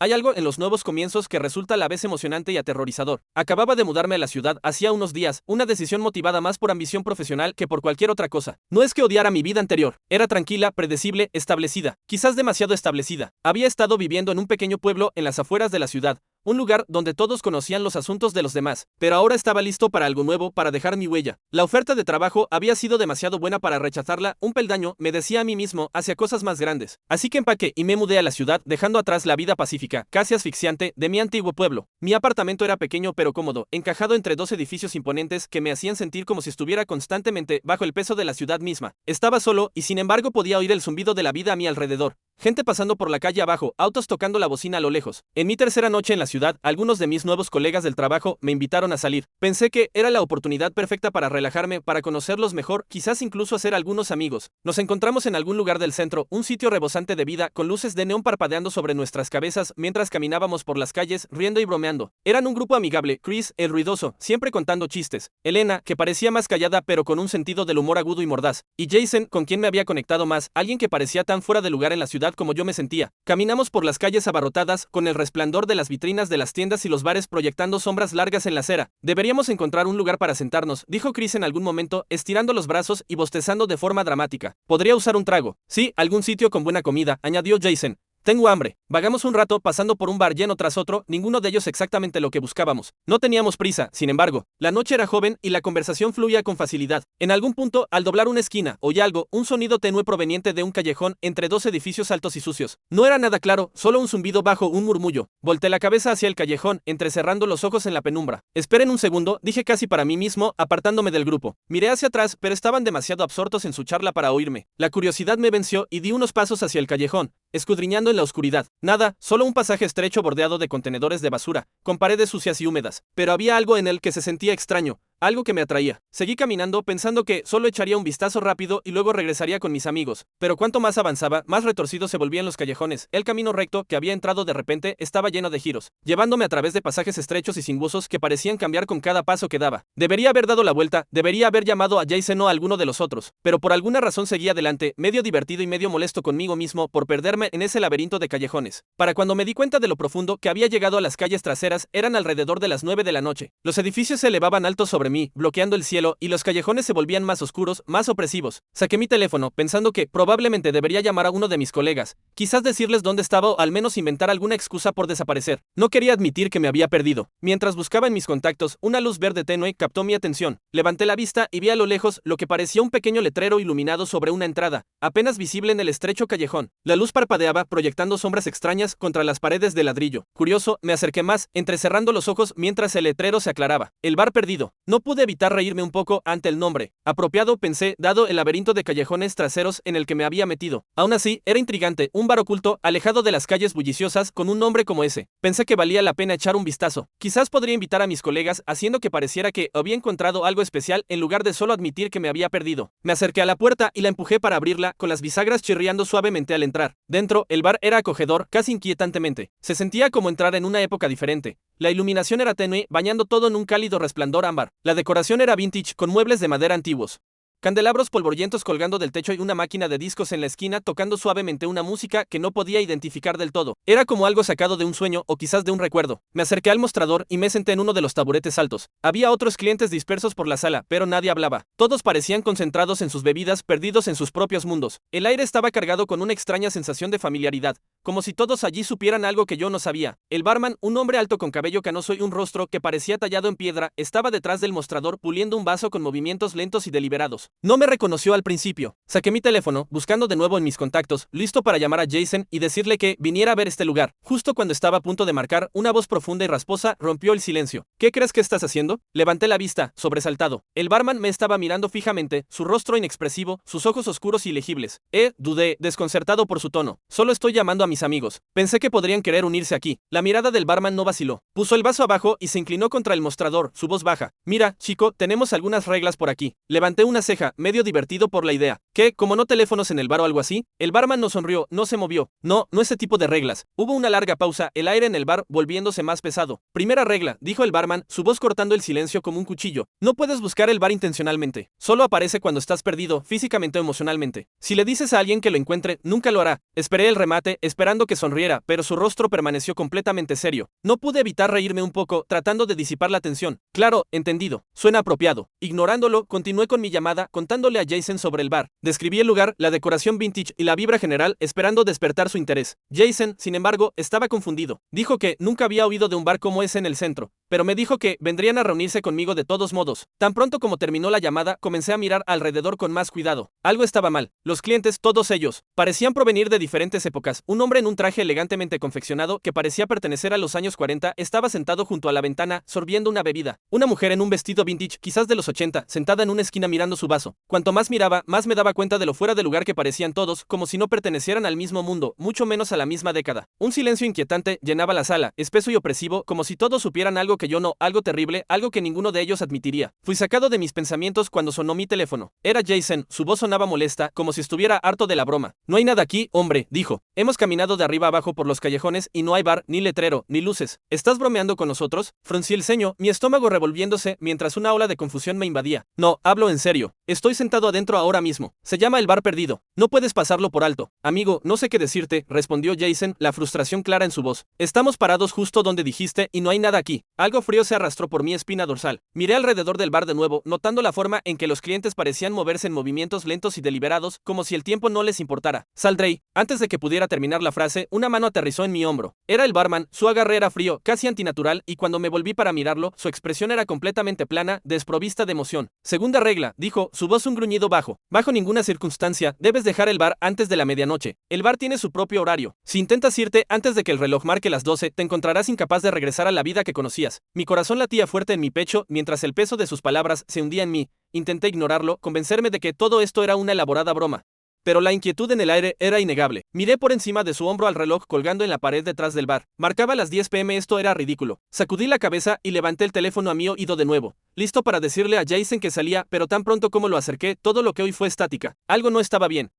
Hay algo en los nuevos comienzos que resulta a la vez emocionante y aterrorizador. Acababa de mudarme a la ciudad hacía unos días, una decisión motivada más por ambición profesional que por cualquier otra cosa. No es que odiara mi vida anterior, era tranquila, predecible, establecida, quizás demasiado establecida. Había estado viviendo en un pequeño pueblo en las afueras de la ciudad, un lugar donde todos conocían los asuntos de los demás, pero ahora estaba listo para algo nuevo, para dejar mi huella. La oferta de trabajo había sido demasiado buena para rechazarla, un peldaño, me decía a mí mismo, hacia cosas más grandes. Así que empaqué y me mudé a la ciudad, dejando atrás la vida pacífica, casi asfixiante, de mi antiguo pueblo. Mi apartamento era pequeño pero cómodo, encajado entre dos edificios imponentes que me hacían sentir como si estuviera constantemente bajo el peso de la ciudad misma. Estaba solo y sin embargo podía oír el zumbido de la vida a mi alrededor. Gente pasando por la calle abajo, autos tocando la bocina a lo lejos. En mi tercera noche en la ciudad, algunos de mis nuevos colegas del trabajo me invitaron a salir. Pensé que era la oportunidad perfecta para relajarme, para conocerlos mejor, quizás incluso hacer algunos amigos. Nos encontramos en algún lugar del centro, un sitio rebosante de vida, con luces de neón parpadeando sobre nuestras cabezas mientras caminábamos por las calles, riendo y bromeando. Eran un grupo amigable, Chris, el ruidoso, siempre contando chistes. Elena, que parecía más callada pero con un sentido del humor agudo y mordaz. Y Jason, con quien me había conectado más, alguien que parecía tan fuera de lugar en la ciudad como yo me sentía. Caminamos por las calles abarrotadas, con el resplandor de las vitrinas de las tiendas y los bares proyectando sombras largas en la acera. Deberíamos encontrar un lugar para sentarnos, dijo Chris en algún momento, estirando los brazos y bostezando de forma dramática. Podría usar un trago. Sí, algún sitio con buena comida, añadió Jason. Tengo hambre. Vagamos un rato pasando por un bar lleno tras otro, ninguno de ellos exactamente lo que buscábamos. No teníamos prisa, sin embargo. La noche era joven y la conversación fluía con facilidad. En algún punto, al doblar una esquina, oí algo, un sonido tenue proveniente de un callejón entre dos edificios altos y sucios. No era nada claro, solo un zumbido bajo un murmullo. Volté la cabeza hacia el callejón, entrecerrando los ojos en la penumbra. Esperen un segundo, dije casi para mí mismo, apartándome del grupo. Miré hacia atrás, pero estaban demasiado absortos en su charla para oírme. La curiosidad me venció y di unos pasos hacia el callejón, escudriñando en la oscuridad. Nada, solo un pasaje estrecho bordeado de contenedores de basura, con paredes sucias y húmedas. Pero había algo en él que se sentía extraño, algo que me atraía. Seguí caminando pensando que solo echaría un vistazo rápido y luego regresaría con mis amigos. Pero cuanto más avanzaba, más retorcidos se volvían los callejones. El camino recto que había entrado de repente estaba lleno de giros, llevándome a través de pasajes estrechos y sinuosos que parecían cambiar con cada paso que daba. Debería haber dado la vuelta, debería haber llamado a Jason o a alguno de los otros, pero por alguna razón seguía adelante, medio divertido y medio molesto conmigo mismo por perderme en ese laberinto de callejones. Para cuando me di cuenta de lo profundo que había llegado a las calles traseras, eran alrededor de las 9 de la noche. Los edificios se elevaban altos sobre mí, bloqueando el cielo, y los callejones se volvían más oscuros, más opresivos. Saqué mi teléfono, pensando que probablemente debería llamar a uno de mis colegas, quizás decirles dónde estaba o al menos inventar alguna excusa por desaparecer. No quería admitir que me había perdido. Mientras buscaba en mis contactos, una luz verde tenue captó mi atención. Levanté la vista y vi a lo lejos lo que parecía un pequeño letrero iluminado sobre una entrada, apenas visible en el estrecho callejón. La luz parpadeaba, proyectando sombras extrañas contra las paredes de ladrillo. Curioso, me acerqué más, entrecerrando los ojos mientras el letrero se aclaraba. El bar perdido. No pude evitar reírme un poco ante el nombre. Apropiado, pensé, dado el laberinto de callejones traseros en el que me había metido. Aún así, era intrigante, un bar oculto, alejado de las calles bulliciosas, con un nombre como ese. Pensé que valía la pena echar un vistazo. Quizás podría invitar a mis colegas, haciendo que pareciera que había encontrado algo especial en lugar de solo admitir que me había perdido. Me acerqué a la puerta y la empujé para abrirla, con las bisagras chirriando suavemente al entrar. Dentro, el bar era acogedor, casi inquietantemente. Se sentía como entrar en una época diferente. La iluminación era tenue, bañando todo en un cálido resplandor ámbar. La decoración era vintage, con muebles de madera antiguos. Candelabros polvorientos colgando del techo y una máquina de discos en la esquina tocando suavemente una música que no podía identificar del todo. Era como algo sacado de un sueño o quizás de un recuerdo. Me acerqué al mostrador y me senté en uno de los taburetes altos. Había otros clientes dispersos por la sala, pero nadie hablaba. Todos parecían concentrados en sus bebidas, perdidos en sus propios mundos. El aire estaba cargado con una extraña sensación de familiaridad, como si todos allí supieran algo que yo no sabía. El barman, un hombre alto con cabello canoso y un rostro que parecía tallado en piedra, estaba detrás del mostrador puliendo un vaso con movimientos lentos y deliberados. No me reconoció al principio. Saqué mi teléfono, buscando de nuevo en mis contactos, listo para llamar a Jason y decirle que viniera a ver este lugar. Justo cuando estaba a punto de marcar, una voz profunda y rasposa rompió el silencio. ¿Qué crees que estás haciendo? Levanté la vista, sobresaltado. El barman me estaba mirando fijamente, su rostro inexpresivo, sus ojos oscuros y legibles. Dudé, desconcertado por su tono. Solo estoy llamando a mis amigos. Pensé que podrían querer unirse aquí. La mirada del barman no vaciló. Puso el vaso abajo y se inclinó contra el mostrador, su voz baja. Mira, chico, tenemos algunas reglas por aquí. Levanté una ceja queja, medio divertido por la idea. ¿Qué? ¿Como no teléfonos en el bar o algo así? El barman no sonrió, no se movió. No ese tipo de reglas. Hubo una larga pausa, el aire en el bar volviéndose más pesado. Primera regla, dijo el barman, su voz cortando el silencio como un cuchillo. No puedes buscar el bar intencionalmente. Solo aparece cuando estás perdido, físicamente o emocionalmente. Si le dices a alguien que lo encuentre, nunca lo hará. Esperé el remate, esperando que sonriera, pero su rostro permaneció completamente serio. No pude evitar reírme un poco, tratando de disipar la tensión. Claro, entendido. Suena apropiado. Ignorándolo, continué con mi llamada, contándole a Jason sobre el bar. Describí el lugar, la decoración vintage y la vibra general, esperando despertar su interés. Jason, sin embargo, estaba confundido. Dijo que nunca había oído de un bar como ese en el centro, pero me dijo que vendrían a reunirse conmigo de todos modos. Tan pronto como terminó la llamada, comencé a mirar alrededor con más cuidado. Algo estaba mal. Los clientes, todos ellos, parecían provenir de diferentes épocas. Un hombre en un traje elegantemente confeccionado que parecía pertenecer a los años 40 estaba sentado junto a la ventana, sorbiendo una bebida. Una mujer en un vestido vintage, quizás de los 80, sentada en una esquina mirando su vaso. Cuanto más miraba, más me daba cuenta de lo fuera de lugar que parecían todos, como si no pertenecieran al mismo mundo, mucho menos a la misma década. Un silencio inquietante llenaba la sala, espeso y opresivo, como si todos supieran algo que yo no, algo terrible, algo que ninguno de ellos admitiría. Fui sacado de mis pensamientos cuando sonó mi teléfono. Era Jason, su voz sonaba molesta, como si estuviera harto de la broma. No hay nada aquí, hombre, dijo. Hemos caminado de arriba abajo por los callejones y no hay bar, ni letrero, ni luces. ¿Estás bromeando con nosotros? Fruncí el ceño, mi estómago revolviéndose mientras una ola de confusión me invadía. No, hablo en serio. Estoy sentado adentro ahora mismo. Se llama el bar perdido. No puedes pasarlo por alto. Amigo, no sé qué decirte, respondió Jason, la frustración clara en su voz. Estamos parados justo donde dijiste y no hay nada aquí. Algo frío se arrastró por mi espina dorsal. Miré alrededor del bar de nuevo, notando la forma en que los clientes parecían moverse en movimientos lentos y deliberados, como si el tiempo no les importara. Saldré. Antes de que pudiera terminar la frase, una mano aterrizó en mi hombro. Era el barman, su agarre era frío, casi antinatural, y cuando me volví para mirarlo, su expresión era completamente plana, desprovista de emoción. Segunda regla, dijo, su voz un gruñido bajo. Bajo ninguna circunstancia, debes dejar el bar antes de la medianoche. El bar tiene su propio horario. Si intentas irte antes de que el reloj marque las 12, te encontrarás incapaz de regresar a la vida que conocías. Mi corazón latía fuerte en mi pecho, mientras el peso de sus palabras se hundía en mí. Intenté ignorarlo, convencerme de que todo esto era una elaborada broma. Pero la inquietud en el aire era innegable. Miré por encima de su hombro al reloj colgando en la pared detrás del bar. Marcaba las 10 p.m. Esto era ridículo. Sacudí la cabeza y levanté el teléfono a mi oído de nuevo, listo para decirle a Jason que salía, pero tan pronto como lo acerqué, todo lo que oí fue estática. Algo no estaba bien.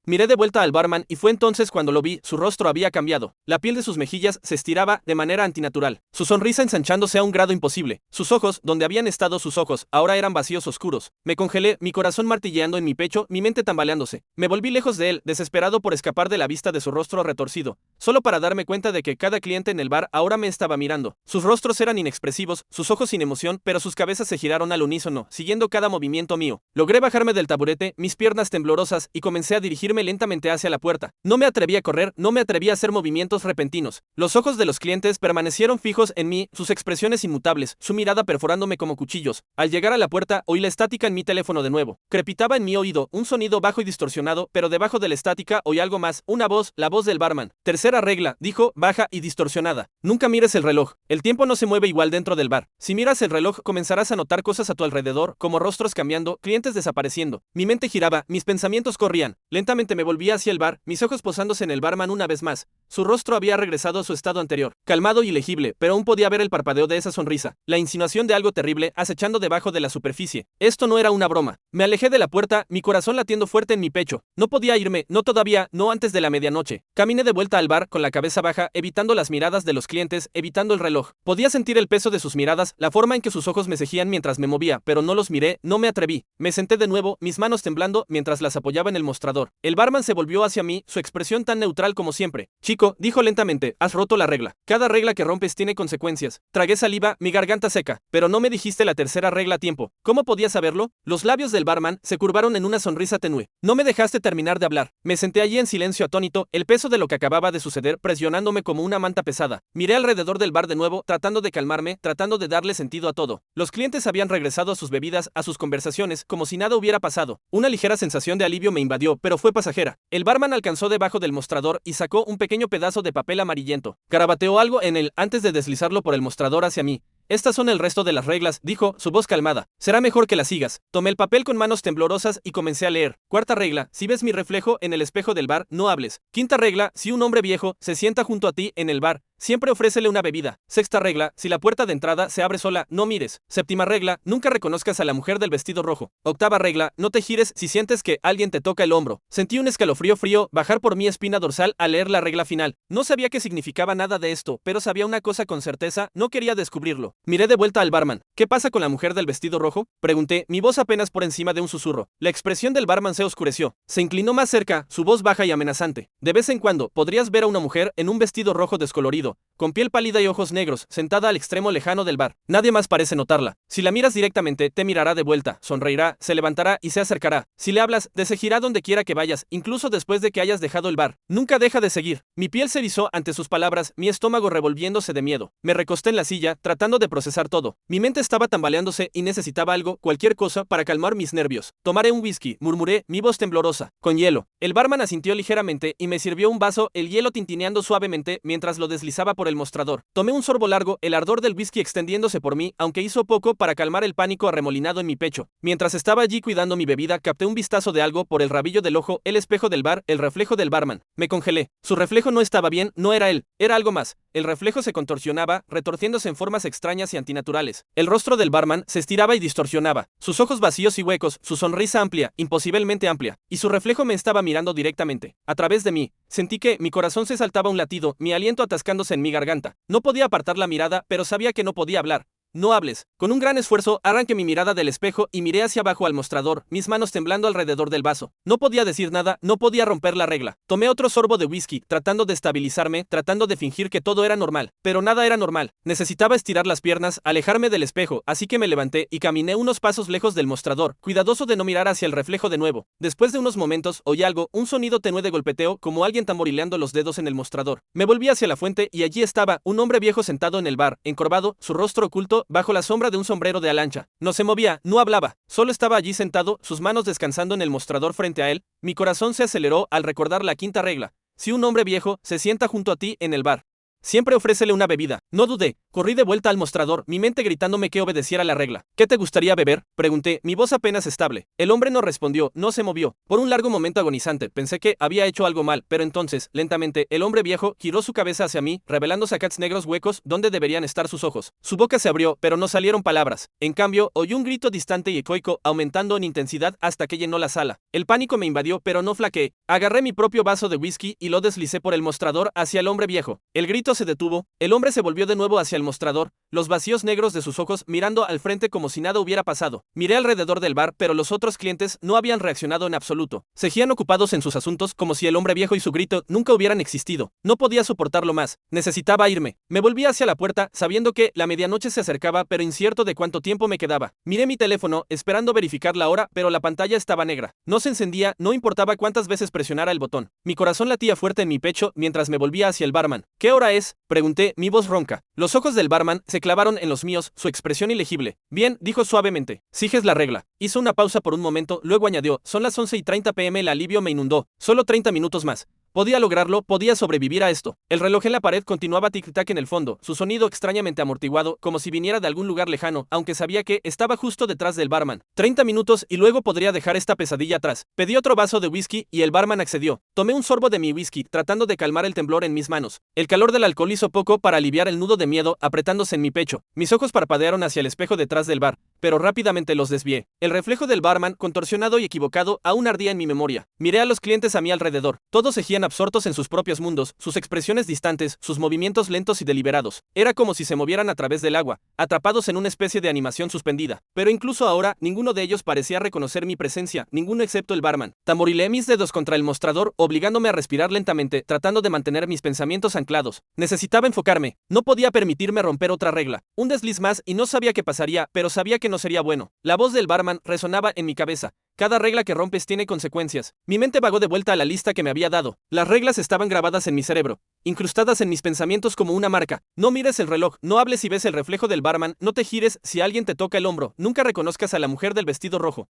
Miré de vuelta al barman y fue entonces cuando lo vi, su rostro había cambiado. La piel de sus mejillas se estiraba de manera antinatural, su sonrisa ensanchándose a un grado imposible. Sus ojos, donde habían estado sus ojos, ahora eran vacíos oscuros. Me congelé, mi corazón martilleando en mi pecho, mi mente tambaleándose. Me volví lejos de él, desesperado por escapar de la vista de su rostro retorcido, solo para darme cuenta de que cada cliente en el bar ahora me estaba mirando. Sus rostros eran inexpresivos, sus ojos sin emoción, pero sus cabezas se giraron al unísono, siguiendo cada movimiento mío. Logré bajarme del taburete, mis piernas temblorosas, y comencé a dirigirme lentamente hacia la puerta. No me atreví a correr, no me atreví a hacer movimientos repentinos. Los ojos de los clientes permanecieron fijos en mí, sus expresiones inmutables, su mirada perforándome como cuchillos. Al llegar a la puerta, oí la estática en mi teléfono de nuevo. Crepitaba en mi oído, un sonido bajo y distorsionado, pero debajo de la estática oí algo más, una voz, la voz del barman. Tercera regla, dijo, baja y distorsionada. Nunca mires el reloj. El tiempo no se mueve igual dentro del bar. Si miras el reloj, comenzarás a notar cosas a tu alrededor, como rostros cambiando, clientes desapareciendo. Mi mente giraba, mis pensamientos corrían. Lentamente me volví hacia el bar, mis ojos posándose en el barman una vez más. Su rostro había regresado a su estado anterior, calmado y legible, pero aún podía ver el parpadeo de esa sonrisa, la insinuación de algo terrible acechando debajo de la superficie. Esto no era una broma. Me alejé de la puerta, mi corazón latiendo fuerte en mi pecho. No podía irme, no todavía, no antes de la medianoche. Caminé de vuelta al bar con la cabeza baja, evitando las miradas de los clientes, evitando el reloj. Podía sentir el peso de sus miradas, la forma en que sus ojos me seguían mientras me movía, pero no los miré, no me atreví. Me senté de nuevo, mis manos temblando mientras las apoyaba en el mostrador. El barman se volvió hacia mí, su expresión tan neutral como siempre. Chico, dijo lentamente, has roto la regla. Cada regla que rompes tiene consecuencias. Tragué saliva, mi garganta seca. Pero no me dijiste la tercera regla a tiempo. ¿Cómo podías saberlo? Los labios del barman se curvaron en una sonrisa tenue. No me dejaste terminar de hablar. Me senté allí en silencio atónito, el peso de lo que acababa de suceder presionándome como una manta pesada. Miré alrededor del bar de nuevo, tratando de calmarme, tratando de darle sentido a todo. Los clientes habían regresado a sus bebidas, a sus conversaciones, como si nada hubiera pasado. Una ligera sensación de alivio me invadió, pero fue pasajera. El barman alcanzó debajo del mostrador y sacó un pequeño pedazo de papel amarillento. Garabateó algo en él antes de deslizarlo por el mostrador hacia mí. Estas son el resto de las reglas, dijo, su voz calmada. Será mejor que las sigas. Tomé el papel con manos temblorosas y comencé a leer. Cuarta regla, si ves mi reflejo en el espejo del bar, no hables. Quinta regla, si un hombre viejo se sienta junto a ti en el bar, Siempre ofrécele una bebida. Sexta regla, si la puerta de entrada se abre sola, no mires. Séptima regla, nunca reconozcas a la mujer del vestido rojo. Octava regla, no te gires si sientes que alguien te toca el hombro. Sentí un escalofrío frío bajar por mi espina dorsal al leer la regla final. No sabía qué significaba nada de esto, pero sabía una cosa con certeza, no quería descubrirlo. Miré de vuelta al barman. ¿Qué pasa con la mujer del vestido rojo? Pregunté, mi voz apenas por encima de un susurro. La expresión del barman se oscureció. Se inclinó más cerca, su voz baja y amenazante. De vez en cuando, podrías ver a una mujer en un vestido rojo descolorido, con piel pálida y ojos negros, sentada al extremo lejano del bar. Nadie más parece notarla. Si la miras directamente, te mirará de vuelta, sonreirá, se levantará y se acercará. Si le hablas, te seguirá donde quiera que vayas, incluso después de que hayas dejado el bar. Nunca deja de seguir. Mi piel se erizó ante sus palabras, mi estómago revolviéndose de miedo. Me recosté en la silla, tratando de procesar todo. Mi mente estaba tambaleándose y necesitaba algo, cualquier cosa, para calmar mis nervios. Tomaré un whisky, murmuré, mi voz temblorosa. Con hielo. El barman asintió ligeramente y me sirvió un vaso, el hielo tintineando suavemente mientras lo deslizaba por el mostrador. Tomé un sorbo largo, el ardor del whisky extendiéndose por mí, aunque hizo poco para calmar el pánico arremolinado en mi pecho. Mientras estaba allí cuidando mi bebida, capté un vistazo de algo por el rabillo del ojo, el espejo del bar, el reflejo del barman. Me congelé. Su reflejo no estaba bien, no era él, era algo más. El reflejo se contorsionaba, retorciéndose en formas extrañas y antinaturales. El rostro del barman se estiraba y distorsionaba, sus ojos vacíos y huecos, su sonrisa amplia, imposiblemente amplia, y su reflejo me estaba mirando directamente, a través de mí. Sentí que mi corazón se saltaba un latido, mi aliento atascándose en mi garganta. No podía apartar la mirada, pero sabía que no podía hablar. No hables. Con un gran esfuerzo, arranqué mi mirada del espejo y miré hacia abajo al mostrador, mis manos temblando alrededor del vaso. No podía decir nada, no podía romper la regla. Tomé otro sorbo de whisky, tratando de estabilizarme, tratando de fingir que todo era normal. Pero nada era normal. Necesitaba estirar las piernas, alejarme del espejo, así que me levanté y caminé unos pasos lejos del mostrador, cuidadoso de no mirar hacia el reflejo de nuevo. Después de unos momentos, oí algo, un sonido tenue de golpeteo, como alguien tamborileando los dedos en el mostrador. Me volví hacia la fuente y allí estaba, un hombre viejo sentado en el bar, encorvado, su rostro oculto, bajo la sombra de un sombrero de alancha. No se movía, no hablaba, solo estaba allí sentado, sus manos descansando en el mostrador frente a él. Mi corazón se aceleró al recordar la quinta regla. Si un hombre viejo se sienta junto a ti en el bar, siempre ofrécele una bebida. No dudé. Corrí de vuelta al mostrador, mi mente gritándome que obedeciera la regla. ¿Qué te gustaría beber? Pregunté, mi voz apenas estable. El hombre no respondió, no se movió. Por un largo momento agonizante, pensé que había hecho algo mal, pero entonces, lentamente, el hombre viejo giró su cabeza hacia mí, revelando sacats negros huecos donde deberían estar sus ojos. Su boca se abrió, pero no salieron palabras. En cambio, oí un grito distante y ecoico, aumentando en intensidad hasta que llenó la sala. El pánico me invadió, pero no flaqueé. Agarré mi propio vaso de whisky y lo deslicé por el mostrador hacia el hombre viejo. El grito se detuvo, el hombre se volvió de nuevo hacia el mostrador, los vacíos negros de sus ojos mirando al frente como si nada hubiera pasado. Miré alrededor del bar, pero los otros clientes no habían reaccionado en absoluto. Seguían ocupados en sus asuntos como si el hombre viejo y su grito nunca hubieran existido. No podía soportarlo más. Necesitaba irme. Me volví hacia la puerta, sabiendo que la medianoche se acercaba, pero incierto de cuánto tiempo me quedaba. Miré mi teléfono, esperando verificar la hora, pero la pantalla estaba negra. No se encendía, no importaba cuántas veces presionara el botón. Mi corazón latía fuerte en mi pecho mientras me volvía hacia el barman. ¿Qué hora es? Pregunté, mi voz ronca. Los ojos del barman se clavaron en los míos, su expresión ilegible. Bien, dijo suavemente. Sigues la regla. Hizo una pausa por un momento, luego añadió, son las 11:30 p.m. El alivio me inundó. Solo 30 minutos más. Podía lograrlo, podía sobrevivir a esto. El reloj en la pared continuaba tic-tac en el fondo, su sonido extrañamente amortiguado, como si viniera de algún lugar lejano, aunque sabía que estaba justo detrás del barman. 30 minutos y luego podría dejar esta pesadilla atrás. Pedí otro vaso de whisky y el barman accedió. Tomé un sorbo de mi whisky, tratando de calmar el temblor en mis manos. El calor del alcohol hizo poco para aliviar el nudo de miedo apretándose en mi pecho. Mis ojos parpadearon hacia el espejo detrás del bar, pero rápidamente los desvié. El reflejo del barman, contorsionado y equivocado, aún ardía en mi memoria. Miré a los clientes a mi alrededor. Todos seguían absortos en sus propios mundos, sus expresiones distantes, sus movimientos lentos y deliberados. Era como si se movieran a través del agua, atrapados en una especie de animación suspendida. Pero incluso ahora, ninguno de ellos parecía reconocer mi presencia, ninguno excepto el barman. Tamborilé mis dedos contra el mostrador, obligándome a respirar lentamente, tratando de mantener mis pensamientos anclados. Necesitaba enfocarme. No podía permitirme romper otra regla. Un desliz más y no sabía qué pasaría, pero sabía que no sería bueno. La voz del barman resonaba en mi cabeza. Cada regla que rompes tiene consecuencias. Mi mente vagó de vuelta a la lista que me había dado. Las reglas estaban grabadas en mi cerebro, incrustadas en mis pensamientos como una marca. No mires el reloj, no hables si ves el reflejo del barman, no te gires si alguien te toca el hombro, nunca reconozcas a la mujer del vestido rojo.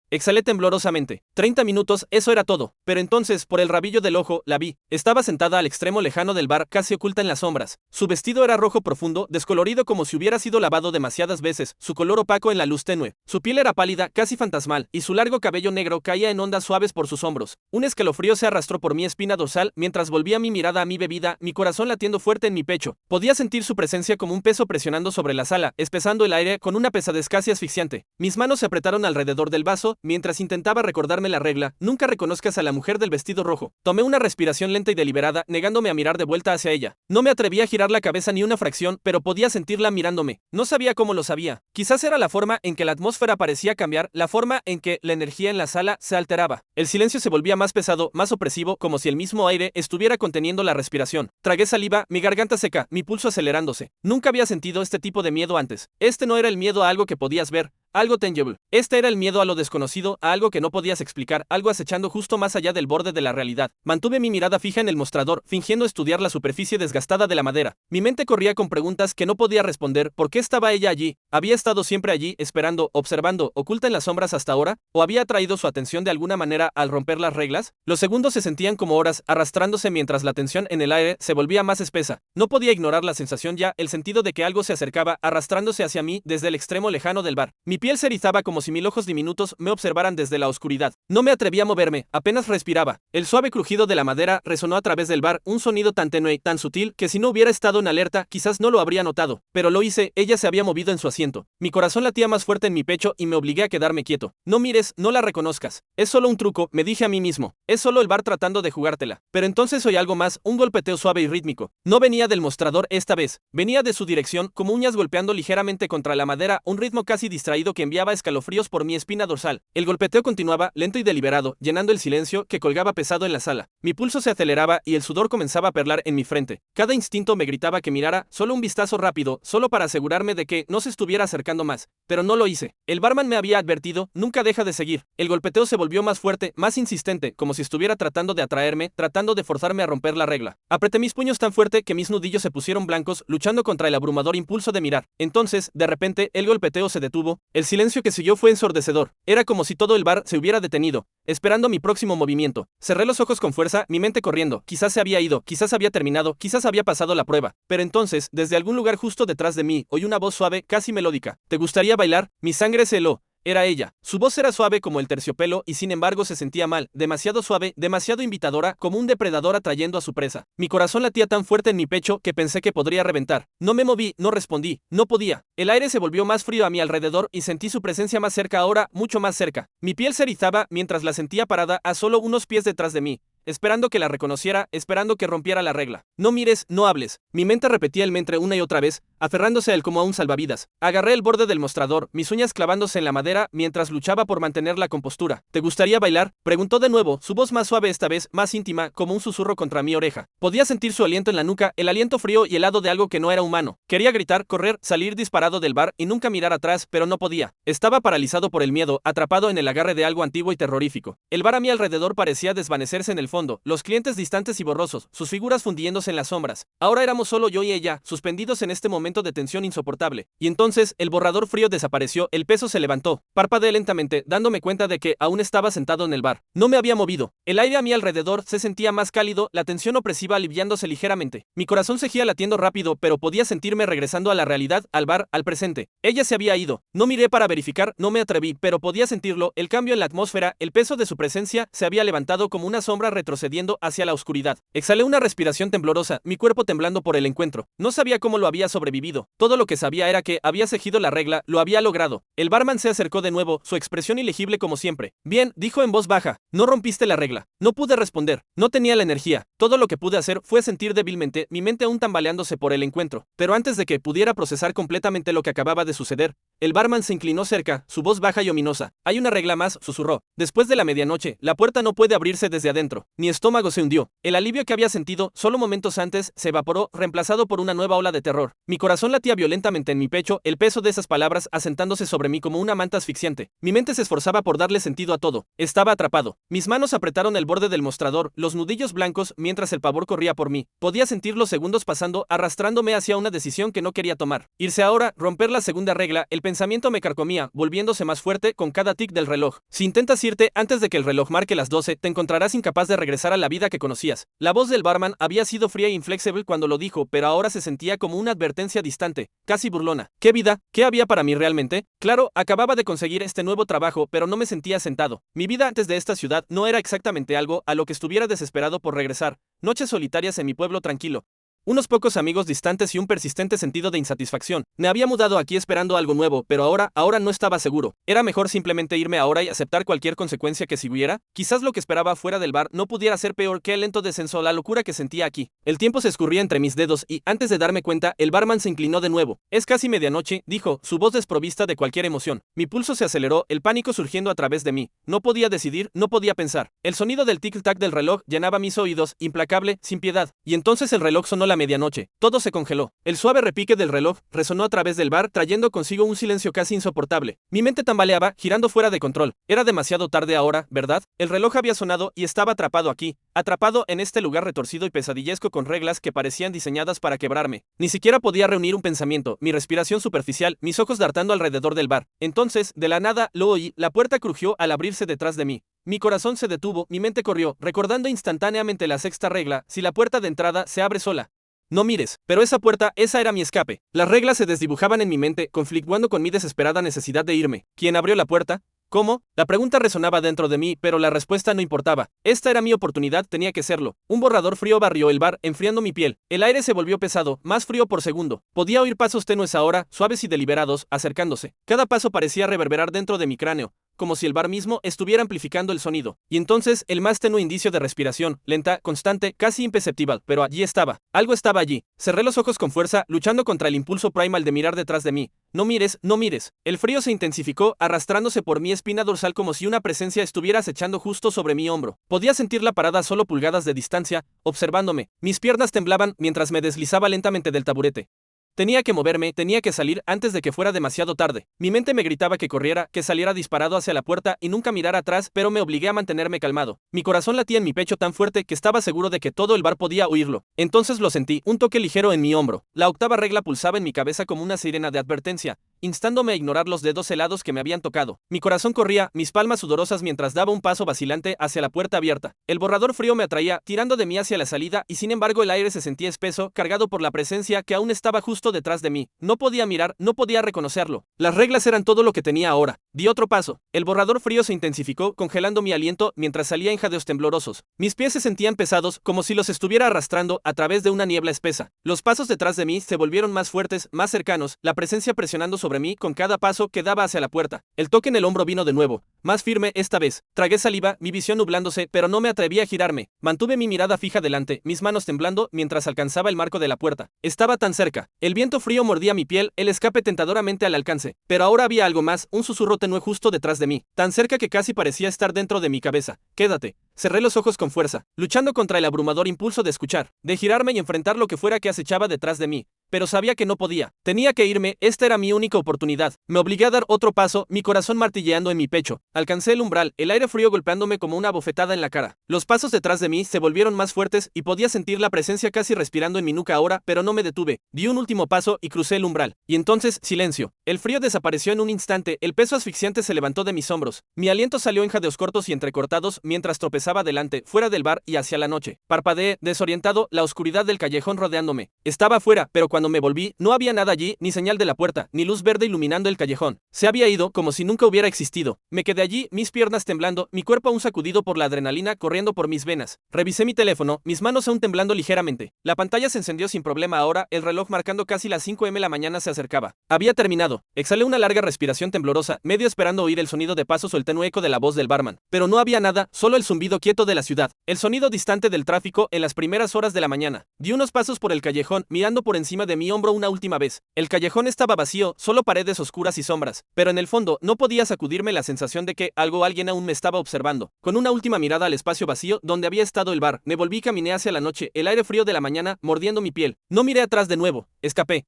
Exhalé temblorosamente. 30 minutos, eso era todo. Pero entonces, por el rabillo del ojo, la vi. Estaba sentada al extremo lejano del bar, casi oculta en las sombras. Su vestido era rojo profundo, descolorido como si hubiera sido lavado demasiadas veces, su color opaco en la luz tenue. Su piel era pálida, casi fantasmal, y su largo cabello negro caía en ondas suaves por sus hombros. Un escalofrío se arrastró por mi espina dorsal mientras volvía mi mirada a mi bebida, mi corazón latiendo fuerte en mi pecho. Podía sentir su presencia como un peso presionando sobre la sala, espesando el aire con una pesadez casi asfixiante. Mis manos se apretaron alrededor del vaso, mientras intentaba recordarme la regla: nunca reconozcas a la mujer del vestido rojo. Tomé una respiración lenta y deliberada, negándome a mirar de vuelta hacia ella. No me atreví a girar la cabeza ni una fracción, pero podía sentirla mirándome. No sabía cómo lo sabía. Quizás era la forma en que la atmósfera parecía cambiar, la forma en que la energía en la sala se alteraba. El silencio se volvía más pesado, más opresivo, como si el mismo aire estuviera conteniendo la respiración. Tragué saliva, mi garganta seca, mi pulso acelerándose. Nunca había sentido este tipo de miedo antes. Este no era el miedo a algo que podías ver, algo tangible. Este era el miedo a lo desconocido, a algo que no podías explicar, algo acechando justo más allá del borde de la realidad. Mantuve mi mirada fija en el mostrador, fingiendo estudiar la superficie desgastada de la madera. Mi mente corría con preguntas que no podía responder. ¿Por qué estaba ella allí? ¿Había estado siempre allí, esperando, observando, oculta en las sombras hasta ahora? ¿O había atraído su atención de alguna manera al romper las reglas? Los segundos se sentían como horas, arrastrándose mientras la tensión en el aire se volvía más espesa. No podía ignorar la sensación ya, el sentido de que algo se acercaba, arrastrándose hacia mí desde el extremo lejano del bar. Mi piel se erizaba como si 1000 ojos diminutos me observaran desde la oscuridad. No me atreví a moverme, apenas respiraba. El suave crujido de la madera resonó a través del bar, un sonido tan tenue, tan sutil, que si no hubiera estado en alerta, quizás no lo habría notado. Pero lo hice, ella se había movido en su asiento. Mi corazón latía más fuerte en mi pecho y me obligué a quedarme quieto. No mires, no la reconozcas. Es solo un truco, me dije a mí mismo. Es solo el bar tratando de jugártela. Pero entonces oí algo más, un golpeteo suave y rítmico. No venía del mostrador esta vez, venía de su dirección, como uñas golpeando ligeramente contra la madera, un ritmo casi distraído que enviaba escalofríos por mi espina dorsal. El golpeteo continuaba, lento y deliberado, llenando el silencio que colgaba pesado en la sala. Mi pulso se aceleraba y el sudor comenzaba a perlar en mi frente. Cada instinto me gritaba que mirara, solo un vistazo rápido, solo para asegurarme de que no se estuviera acercando más. Pero no lo hice. El barman me había advertido: nunca deja de seguir. El golpeteo se volvió más fuerte, más insistente, como si estuviera tratando de atraerme, tratando de forzarme a romper la regla. Apreté mis puños tan fuerte que mis nudillos se pusieron blancos, luchando contra el abrumador impulso de mirar. Entonces, de repente, el golpeteo se detuvo. El silencio que siguió fue ensordecedor. Era como si todo el bar se hubiera detenido, esperando mi próximo movimiento. Cerré los ojos con fuerza, mi mente corriendo. Quizás se había ido, quizás había terminado, quizás había pasado la prueba. Pero entonces, desde algún lugar justo detrás de mí, oí una voz suave, casi melódica. ¿Te gustaría bailar? Mi sangre se heló. Era ella. Su voz era suave como el terciopelo y sin embargo se sentía mal, demasiado suave, demasiado invitadora, como un depredador atrayendo a su presa. Mi corazón latía tan fuerte en mi pecho que pensé que podría reventar. No me moví, no respondí, no podía. El aire se volvió más frío a mi alrededor y sentí su presencia más cerca ahora, mucho más cerca. Mi piel se erizaba mientras la sentía parada a solo unos pies detrás de mí, esperando que la reconociera, esperando que rompiera la regla. No mires, no hables. Mi mente repetía el mantra una y otra vez, aferrándose a él como a un salvavidas. Agarré el borde del mostrador, mis uñas clavándose en la madera mientras luchaba por mantener la compostura. ¿Te gustaría bailar? Preguntó de nuevo, su voz más suave esta vez, más íntima, como un susurro contra mi oreja. Podía sentir su aliento en la nuca, el aliento frío y helado de algo que no era humano. Quería gritar, correr, salir disparado del bar y nunca mirar atrás, pero no podía. Estaba paralizado por el miedo, atrapado en el agarre de algo antiguo y terrorífico. El bar a mi alrededor parecía desvanecerse en el fondo, los clientes distantes y borrosos, sus figuras fundiéndose en las sombras. Ahora éramos solo yo y ella, suspendidos en este momento de tensión insoportable. Y entonces, el borrador frío desapareció, el peso se levantó. Parpadeé lentamente, dándome cuenta de que aún estaba sentado en el bar. No me había movido. El aire a mi alrededor se sentía más cálido, la tensión opresiva aliviándose ligeramente. Mi corazón seguía latiendo rápido, pero podía sentirme regresando a la realidad, al bar, al presente. Ella se había ido. No miré para verificar, no me atreví, pero podía sentirlo, el cambio en la atmósfera, el peso de su presencia se había levantado como una sombra retrocediendo hacia la oscuridad. Exhalé una respiración temblorosa, mi cuerpo temblando por el encuentro. No sabía cómo lo había sobrevivido. Todo lo que sabía era que había seguido la regla, lo había logrado. El barman se acercó de nuevo, su expresión ilegible como siempre. Bien, dijo en voz baja, no rompiste la regla. No pude responder, no tenía la energía. Todo lo que pude hacer fue sentir débilmente, mi mente aún tambaleándose por el encuentro. Pero antes de que pudiera procesar completamente lo que acababa de suceder, el barman se inclinó cerca, su voz baja y ominosa. Hay una regla más, susurró. Después de la medianoche, la puerta no puede abrirse desde adentro. Mi estómago se hundió. El alivio que había sentido solo momentos antes se evaporó, reemplazado por una nueva ola de terror. Mi corazón latía violentamente en mi pecho, el peso de esas palabras asentándose sobre mí como una manta asfixiante. Mi mente se esforzaba por darle sentido a todo. Estaba atrapado. Mis manos apretaron el borde del mostrador, los nudillos blancos, mientras el pavor corría por mí. Podía sentir los segundos pasando, arrastrándome hacia una decisión que no quería tomar. Irse ahora, romper la segunda regla, el pensamiento me carcomía, volviéndose más fuerte con cada tic del reloj. Si intentas irte antes de que el reloj marque las 12, te encontrarás incapaz de regresar a la vida que conocías. La voz del barman había sido fría e inflexible cuando lo dijo, pero ahora se sentía como una advertencia distante, casi burlona. ¿Qué vida? ¿Qué había para mí realmente? Claro, acababa de conseguir este nuevo trabajo, pero no me sentía sentado. Mi vida antes de esta ciudad no era exactamente algo a lo que estuviera desesperado por regresar. Noches solitarias en mi pueblo tranquilo. Unos pocos amigos distantes y un persistente sentido de insatisfacción. Me había mudado aquí esperando algo nuevo, pero ahora no estaba seguro. Era mejor simplemente irme ahora y aceptar cualquier consecuencia que si hubiera. Quizás lo que esperaba fuera del bar no pudiera ser peor que el lento descenso, la locura que sentía aquí. El tiempo se escurría entre mis dedos y, antes de darme cuenta, el barman se inclinó de nuevo. Es casi medianoche, dijo, su voz desprovista de cualquier emoción. Mi pulso se aceleró, el pánico surgiendo a través de mí. No podía decidir, no podía pensar. El sonido del tic-tac del reloj llenaba mis oídos, implacable, sin piedad. Y entonces el reloj sonó la medianoche. Todo se congeló. El suave repique del reloj resonó a través del bar, trayendo consigo un silencio casi insoportable. Mi mente tambaleaba, girando fuera de control. Era demasiado tarde ahora, ¿verdad? El reloj había sonado y estaba atrapado aquí, atrapado en este lugar retorcido y pesadillesco con reglas que parecían diseñadas para quebrarme. Ni siquiera podía reunir un pensamiento, mi respiración superficial, mis ojos dartando alrededor del bar. Entonces, de la nada, lo oí, la puerta crujió al abrirse detrás de mí. Mi corazón se detuvo, mi mente corrió, recordando instantáneamente la sexta regla: si la puerta de entrada se abre sola, no mires. Pero esa puerta, esa era mi escape. Las reglas se desdibujaban en mi mente, conflictuando con mi desesperada necesidad de irme. ¿Quién abrió la puerta? ¿Cómo? La pregunta resonaba dentro de mí, pero la respuesta no importaba. Esta era mi oportunidad, tenía que serlo. Un borrador frío barrió el bar, enfriando mi piel. El aire se volvió pesado, más frío por segundo. Podía oír pasos tenues ahora, suaves y deliberados, acercándose. Cada paso parecía reverberar dentro de mi cráneo, como si el bar mismo estuviera amplificando el sonido. Y entonces, el más tenue indicio de respiración, lenta, constante, casi imperceptible, pero allí estaba. Algo estaba allí. Cerré los ojos con fuerza, luchando contra el impulso primal de mirar detrás de mí. No mires, no mires. El frío se intensificó, arrastrándose por mi espina dorsal como si una presencia estuviera acechando justo sobre mi hombro. Podía sentirla parada a solo pulgadas de distancia, observándome. Mis piernas temblaban mientras me deslizaba lentamente del taburete. Tenía que moverme, tenía que salir antes de que fuera demasiado tarde. Mi mente me gritaba que corriera, que saliera disparado hacia la puerta y nunca mirara atrás, pero me obligué a mantenerme calmado. Mi corazón latía en mi pecho tan fuerte que estaba seguro de que todo el bar podía oírlo. Entonces lo sentí, un toque ligero en mi hombro. La octava regla pulsaba en mi cabeza como una sirena de advertencia, instándome a ignorar los dedos helados que me habían tocado. Mi corazón corría, mis palmas sudorosas mientras daba un paso vacilante hacia la puerta abierta. El borrador frío me atraía, tirando de mí hacia la salida, y sin embargo el aire se sentía espeso, cargado por la presencia que aún estaba justo detrás de mí. No podía mirar, no podía reconocerlo. Las reglas eran todo lo que tenía ahora. Di otro paso. El borrador frío se intensificó, congelando mi aliento mientras salía en jadeos temblorosos. Mis pies se sentían pesados, como si los estuviera arrastrando a través de una niebla espesa. Los pasos detrás de mí se volvieron más fuertes, más cercanos, la presencia presionando sobre mí con cada paso que daba hacia la puerta. El toque en el hombro vino de nuevo, más firme esta vez. Tragué saliva, mi visión nublándose, pero no me atreví a girarme. Mantuve mi mirada fija delante, mis manos temblando mientras alcanzaba el marco de la puerta. Estaba tan cerca. El viento frío mordía mi piel, el escape tentadoramente al alcance. Pero ahora había algo más, un susurro tenue justo detrás de mí, tan cerca que casi parecía estar dentro de mi cabeza. Quédate. Cerré los ojos con fuerza, luchando contra el abrumador impulso de escuchar, de girarme y enfrentar lo que fuera que acechaba detrás de mí. Pero sabía que no podía. Tenía que irme, esta era mi única oportunidad. Me obligué a dar otro paso, mi corazón martilleando en mi pecho. Alcancé el umbral, el aire frío golpeándome como una bofetada en la cara. Los pasos detrás de mí se volvieron más fuertes y podía sentir la presencia casi respirando en mi nuca ahora, pero no me detuve. Di un último paso y crucé el umbral. Y entonces, silencio. El frío desapareció en un instante, el peso asfixiante se levantó de mis hombros. Mi aliento salió en jadeos cortos y entrecortados mientras tropezaba adelante, fuera del bar y hacia la noche. Parpadeé, desorientado, la oscuridad del callejón rodeándome. Estaba afuera, pero cuando me volví, no había nada allí, ni señal de la puerta, ni luz verde iluminando el callejón. Se había ido como si nunca hubiera existido. Me quedé allí, mis piernas temblando, mi cuerpo aún sacudido por la adrenalina corriendo por mis venas. Revisé mi teléfono, mis manos aún temblando ligeramente. La pantalla se encendió sin problema ahora, el reloj marcando casi las 5 m la mañana se acercaba. Había terminado. Exhalé una larga respiración temblorosa, medio esperando oír el sonido de pasos o el tenue eco de la voz del barman. Pero no había nada, solo el zumbido quieto de la ciudad, el sonido distante del tráfico en las primeras horas de la mañana. Di unos pasos por el callejón, mirando por encima de mi hombro una última vez. El callejón estaba vacío, solo paredes oscuras y sombras, pero en el fondo no podía sacudirme la sensación de que alguien aún me estaba observando. Con una última mirada al espacio vacío donde había estado el bar, me volví y caminé hacia la noche, el aire frío de la mañana mordiendo mi piel. No miré atrás de nuevo, escapé.